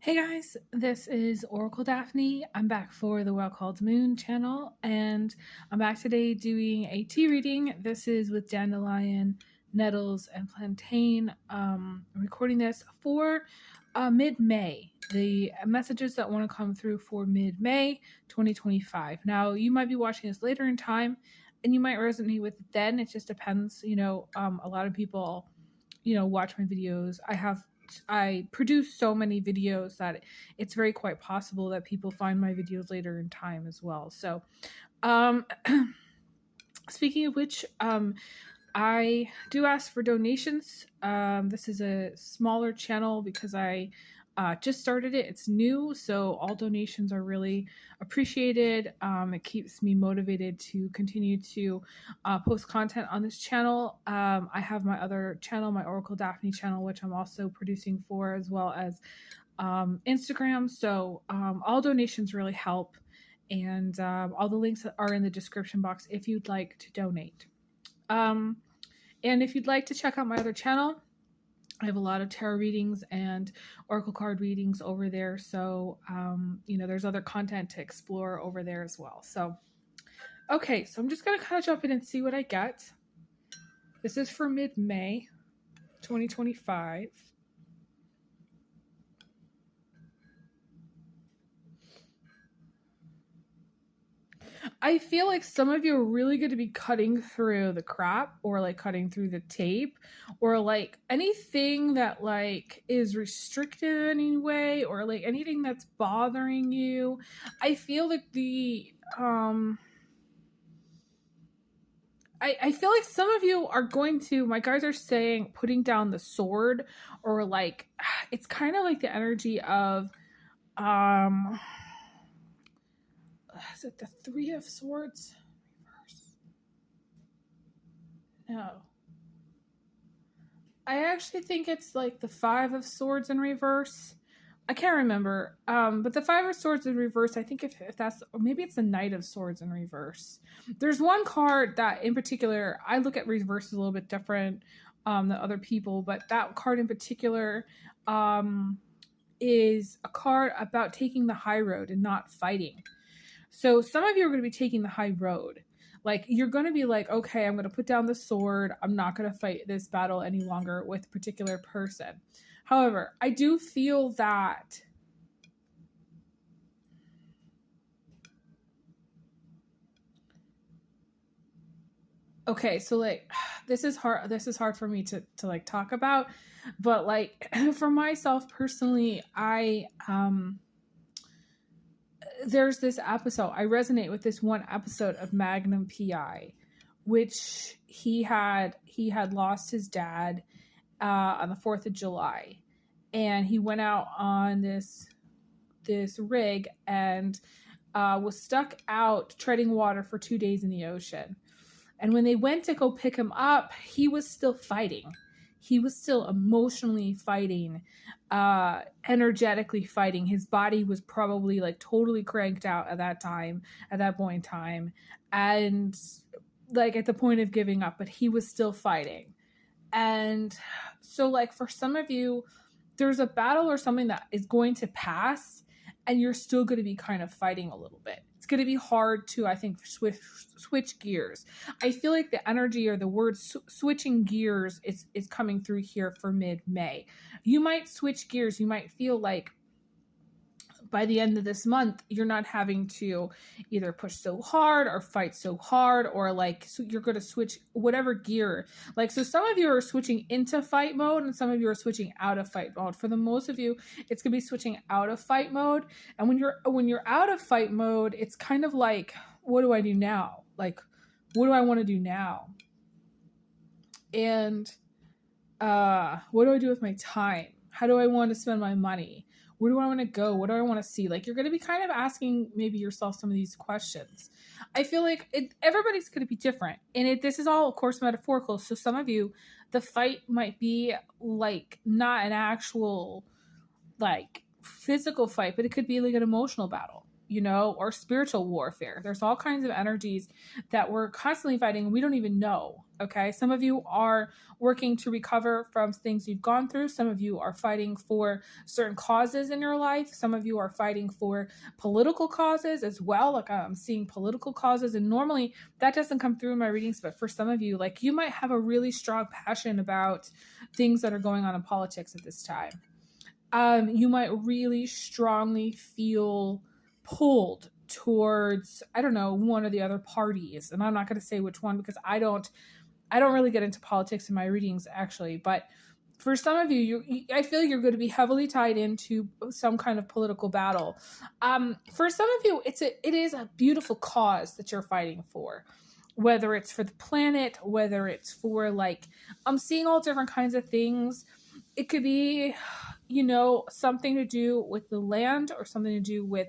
Hey guys, this is Oracle Daphne. I'm back for the Thewhalecalledmoon channel, and I'm back today doing a tea reading. This is with dandelion, nettles, and plantain. I'm recording this for mid-May. The messages that want to come through for mid-May 2025. Now, you might be watching this later in time, and you might resonate with it then. It just depends. A lot of people, watch my videos. I produce so many videos that it's very quite possible that people find my videos later in time as well. So, speaking of which, I do ask for donations. This is a smaller channel because I just started it. It's new, so all donations are really appreciated. It keeps me motivated to continue to post content on this channel. I have my other channel, my Oracle Daphne channel, which I'm also producing for, as well as Instagram. So all donations really help, and all the links are in the description box if you'd like to donate. And if you'd like to check out my other channel, I have a lot of tarot readings and oracle card readings over there. So, there's other content to explore over there as well. So, okay, so I'm just going to kind of jump in and see what I get. This is for mid-May 2025. I feel like some of you are really going to be cutting through the crap, or like cutting through the tape, or like anything that like is restrictive in any way, or like anything that's bothering you. I feel like I feel like some of you are going to, my guys are saying, putting down the sword, or like it's kind of like the energy of is it the Three of Swords reverse? No. I actually think it's like the Five of Swords in reverse. I can't remember. But the Five of Swords in reverse, I think if that's, or maybe it's the Knight of Swords in reverse. There's one card that in particular, I look at reverse a little bit different than other people, but that card in particular is a card about taking the high road and not fighting. So some of you are going to be taking the high road. Like, you're going to be like, okay, I'm going to put down the sword. I'm not going to fight this battle any longer with a particular person. However, I do feel that okay, so like this is hard for me to like talk about, but like for myself personally, I there's this episode, I resonate with this one episode of Magnum PI, which he had lost his dad on the 4th of July, and he went out on this rig and was stuck out treading water for 2 days in the ocean. And when they went to go pick him up, he was still fighting. He was still emotionally fighting, energetically fighting. His body was probably like totally cranked out at that point in time, and like at the point of giving up, but he was still fighting. And so like for some of you, there's a battle or something that is going to pass, and you're still going to be kind of fighting a little bit. It's going to be hard to, I think, switch gears. I feel like the energy or the word switching gears is coming through here for mid-May. You might switch gears. You might feel like by the end of this month, you're not having to either push so hard or fight so hard, or like, so you're going to switch whatever gear. Like, so some of you are switching into fight mode, and some of you are switching out of fight mode. For the most of you, it's going to be switching out of fight mode. And when you're out of fight mode, it's kind of like, what do I do now? Like, what do I want to do now? And what do I do with my time? How do I want to spend my money? Where do I want to go? What do I want to see? Like, you're going to be kind of asking maybe yourself some of these questions. I feel like everybody's going to be different. And this is all, of course, metaphorical. So some of you, the fight might be like not an actual like physical fight, but it could be like an emotional battle, or spiritual warfare. There's all kinds of energies that we're constantly fighting and we don't even know. Okay. Some of you are working to recover from things you've gone through. Some of you are fighting for certain causes in your life. Some of you are fighting for political causes as well. Like I'm seeing political causes, and normally that doesn't come through in my readings, but for some of you, like you might have a really strong passion about things that are going on in politics at this time. You might really strongly feel pulled towards, I don't know, one of the other parties. And I'm not going to say which one because I don't really get into politics in my readings actually, but for some of you, I feel you're going to be heavily tied into some kind of political battle. For some of you, it is a beautiful cause that you're fighting for, whether it's for the planet, whether it's for like, I'm seeing all different kinds of things. It could be, something to do with the land or something to do with,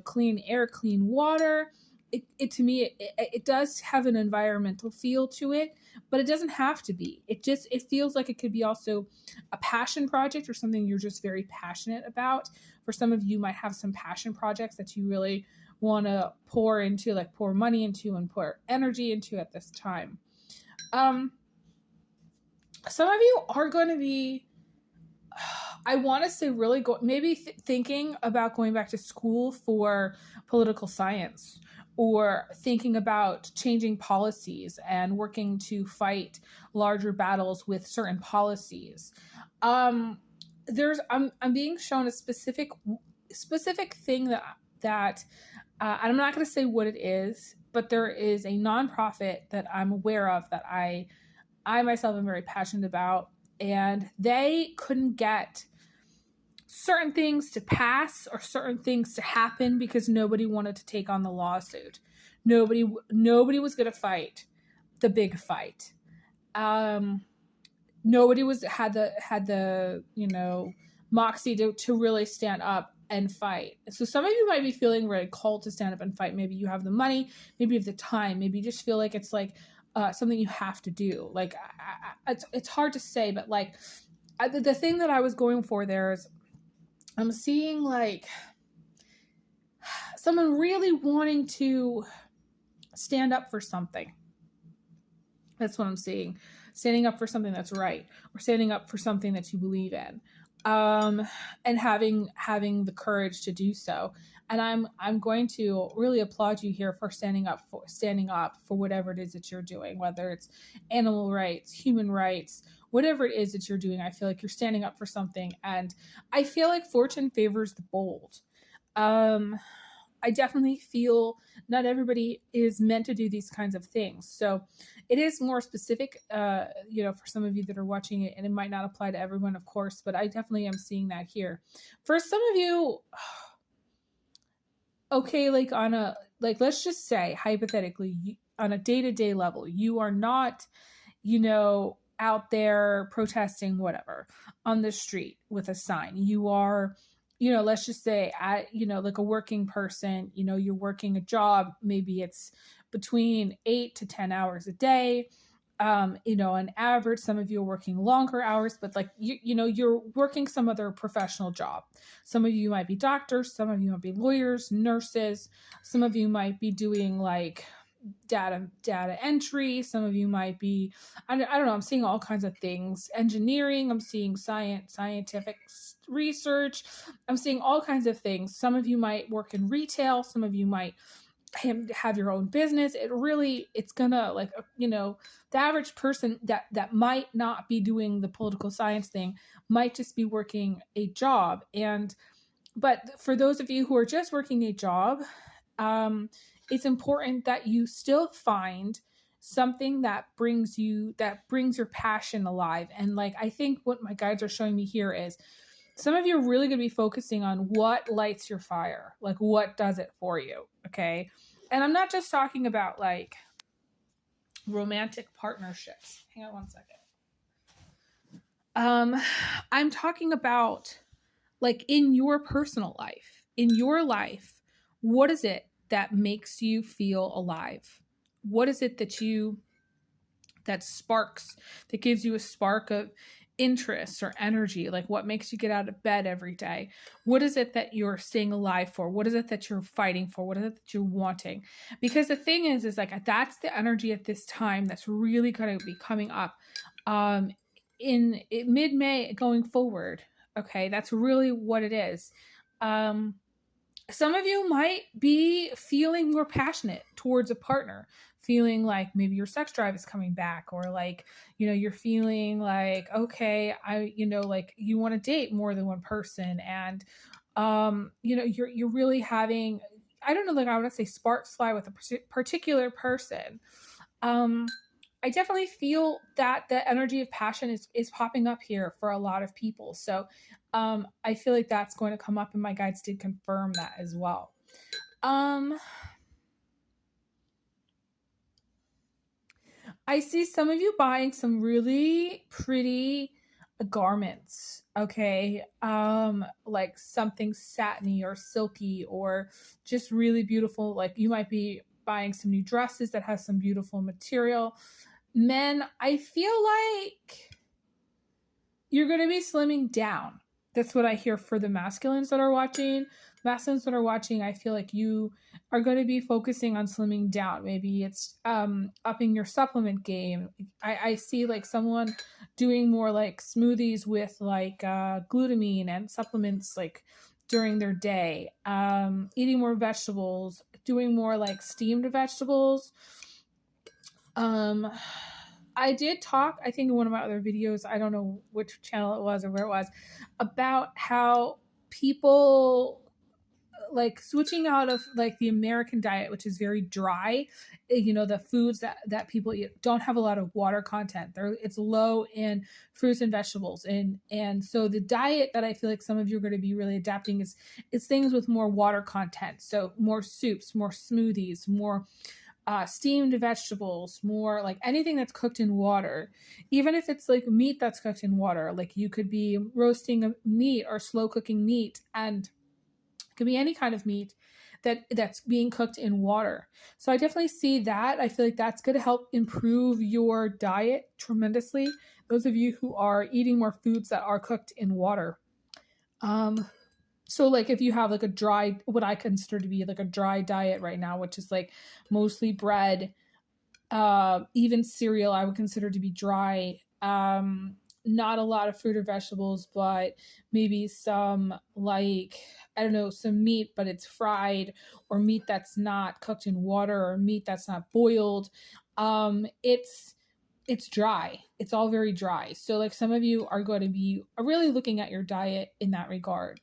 clean air, clean water. It to me, it does have an environmental feel to it, but it doesn't have to be. It feels like it could be also a passion project or something you're just very passionate about. For some of you might have some passion projects that you really want to pour into, like pour money into and pour energy into at this time. Some of you are going to be, I want to say really thinking about going back to school for political science, or thinking about changing policies and working to fight larger battles with certain policies. I'm being shown a specific thing that I'm not going to say what it is, but there is a nonprofit that I'm aware of that I myself am very passionate about, and they couldn't get certain things to pass or certain things to happen because nobody wanted to take on the lawsuit. Nobody was going to fight the big fight. Nobody had the moxie to really stand up and fight. So some of you might be feeling very called to stand up and fight. Maybe you have the money, maybe you have the time, maybe you just feel like it's like something you have to do. Like it's hard to say, but like the thing that I was going for there is, I'm seeing like someone really wanting to stand up for something. That's what I'm seeing. Standing up for something that's right, or standing up for something that you believe in, and having the courage to do so. And I'm going to really applaud you here for standing up for whatever it is that you're doing, whether it's animal rights, human rights, whatever it is that you're doing. I feel like you're standing up for something, and I feel like fortune favors the bold. I definitely feel not everybody is meant to do these kinds of things. So it is more specific, for some of you that are watching it, and it might not apply to everyone, of course, but I definitely am seeing that here. For some of you, okay, let's just say hypothetically, on a day-to-day level, you are not, out there protesting whatever on the street with a sign. You are, let's just say like a working person, you're working a job, maybe it's between 8 to 10 hours a day. On average, some of you are working longer hours, but like, you're working some other professional job. Some of you might be doctors, some of you might be lawyers, nurses, some of you might be doing like data entry, some of you might be, I don't know, I'm seeing all kinds of things. Engineering, I'm seeing scientific research, I'm seeing all kinds of things. Some of you might work in retail, some of you might have your own business. It's gonna the average person that might not be doing the political science thing might just be working a job. But for those of you who are just working a job, it's important that you still find something that brings your passion alive. And like, I think what my guides are showing me here is some of you are really going to be focusing on what lights your fire, like what does it for you. Okay. And I'm not just talking about like romantic partnerships. Hang on one second. I'm talking about like in your personal life, what is it that makes you feel alive? What is it that sparks, that gives you a spark of interests or energy? Like, what makes you get out of bed every day? What is it that you're staying alive for? What is it that you're fighting for? What is it that you're wanting? Because the thing is like, that's the energy at this time that's really going to be coming up in mid-May going forward. Okay, that's really what it is. Some of you might be feeling more passionate towards a partner, feeling like maybe your sex drive is coming back, or like, you're feeling like, okay, like you want to date more than one person. And, you're really having, I don't know, like I want to say sparks fly with a particular person. I definitely feel that the energy of passion is popping up here for a lot of people. So I feel like that's going to come up, and my guides did confirm that as well. I see some of you buying some really pretty garments, okay? Like something satiny or silky or just really beautiful. Like you might be buying some new dresses that has some beautiful material. Men, I feel like you're going to be slimming down. That's what I hear for the masculines that are watching. Masculines that are watching, I feel like you are going to be focusing on slimming down. Maybe it's upping your supplement game. I see like someone doing more like smoothies with like glutamine and supplements like during their day. Eating more vegetables, doing more like steamed vegetables. I did talk, I think in one of my other videos, I don't know which channel it was or where it was, about how people like switching out of like the American diet, which is very dry. The foods that people eat don't have a lot of water content. It's low in fruits and vegetables. And so the diet that I feel like some of you are going to be really adapting is things with more water content. So more soups, more smoothies, more steamed vegetables, more like anything that's cooked in water. Even if it's like meat that's cooked in water, like you could be roasting a meat or slow cooking meat, and it could be any kind of meat that's being cooked in water. So I definitely see that. I feel like that's going to help improve your diet tremendously. Those of you who are eating more foods that are cooked in water. So like if you have like a dry, what I consider to be like a dry diet right now, which is like mostly bread, even cereal, I would consider to be dry. Not a lot of fruit or vegetables, but maybe some like, I don't know, some meat, but it's fried, or meat that's not cooked in water, or meat that's not boiled. It's dry. It's all very dry. So like some of you are going to be really looking at your diet in that regard.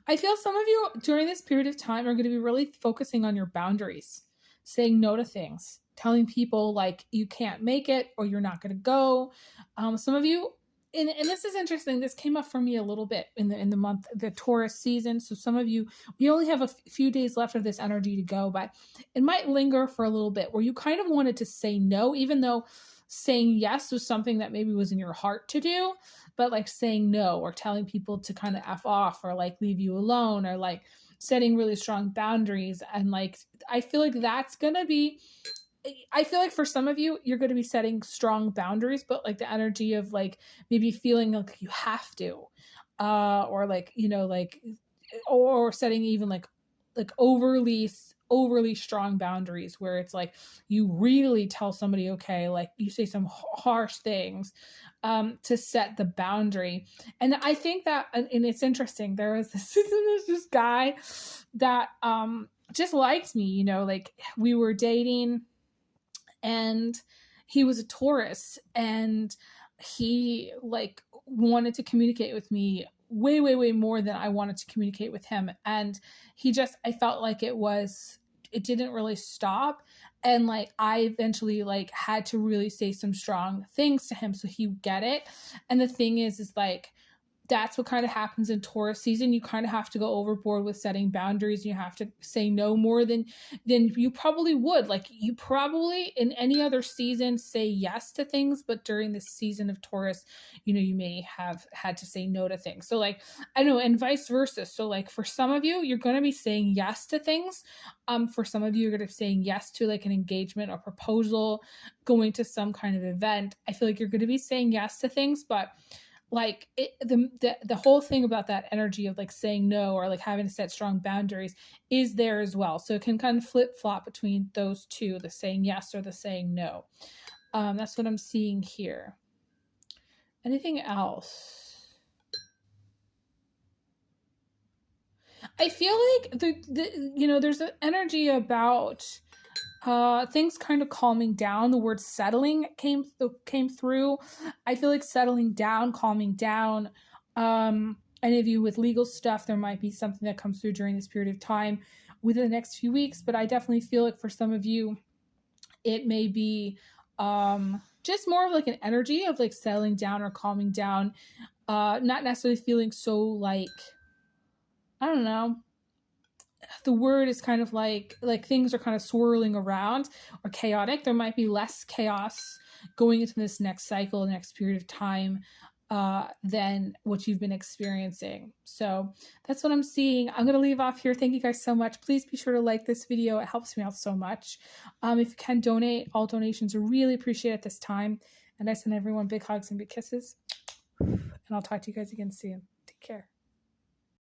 I feel some of you during this period of time are going to be really focusing on your boundaries, saying no to things, telling people like you can't make it or you're not going to go. Some of you, and this is interesting, this came up for me a little bit in the month, the Taurus season. So some of you, we only have a few days left of this energy to go, but it might linger for a little bit where you kind of wanted to say no, even though saying yes was something that maybe was in your heart to do, but like saying no or telling people to kind of F off or like leave you alone, or like setting really strong boundaries. And like, I feel like that's going to be, I feel like for some of you, you're going to be setting strong boundaries, but like the energy of like maybe feeling like you have to, or like, like, or setting even like overly strong boundaries where it's like you really tell somebody, okay, like you say some harsh things to set the boundary. And I think that, and it's interesting, there was this guy that just liked me, like we were dating, and he was a Taurus, and he like wanted to communicate with me way, way, way more than I wanted to communicate with him. And I felt like it didn't really stop. And like, I eventually like had to really say some strong things to him so he would get it. And the thing is like, that's what kind of happens in Taurus season. You kind of have to go overboard with setting boundaries. You have to say no more than you probably would. Like, you probably in any other season say yes to things, but during this season of Taurus, you may have had to say no to things. So like, I don't know, and vice versa. So like, for some of you, you're going to be saying yes to things. For some of you, you're going to be saying yes to like an engagement or proposal, going to some kind of event. I feel like you're going to be saying yes to things, but like the whole thing about that energy of like saying no or like having to set strong boundaries is there as well. So it can kind of flip flop between those two, the saying yes or the saying no. That's what I'm seeing here. Anything else? I feel like there's an energy about things kind of calming down. The word settling came through. I feel like settling down, calming down. Any of you with legal stuff, there might be something that comes through during this period of time within the next few weeks. But I definitely feel like for some of you, it may be just more of like an energy of like settling down or calming down. Not necessarily feeling so like, I don't know. The word is kind of like things are kind of swirling around or chaotic. There might be less chaos going into this next cycle, next period of time, than what you've been experiencing. So that's what I'm seeing. I'm going to leave off here. Thank you guys so much. Please be sure to like this video. It helps me out so much. If you can donate, all donations are really appreciated at this time. And I send everyone big hugs and big kisses. And I'll talk to you guys again soon. Take care.